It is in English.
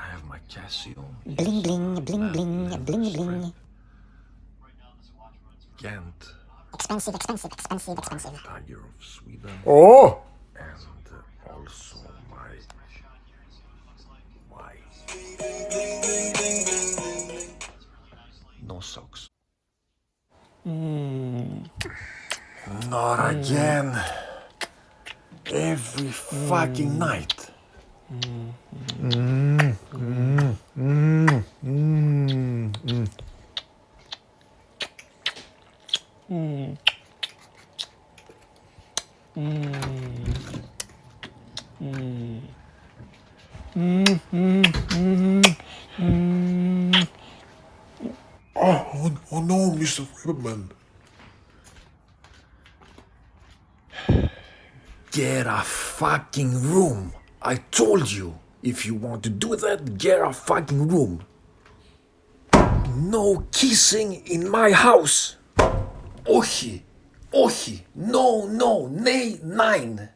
I have my Casio. Bling bling, bling bling, bling bling. Ghent, Expensive, expensive, expensive, expensive. Tiger of Sweden, Oh! and also my no socks. Not again. Every fucking night. Oh no, MrRaybanman. Get a fucking room. I told you. If you want to do that, get a fucking room. No kissing in my house. Ohi. Ohi. No, no. Nay, nine.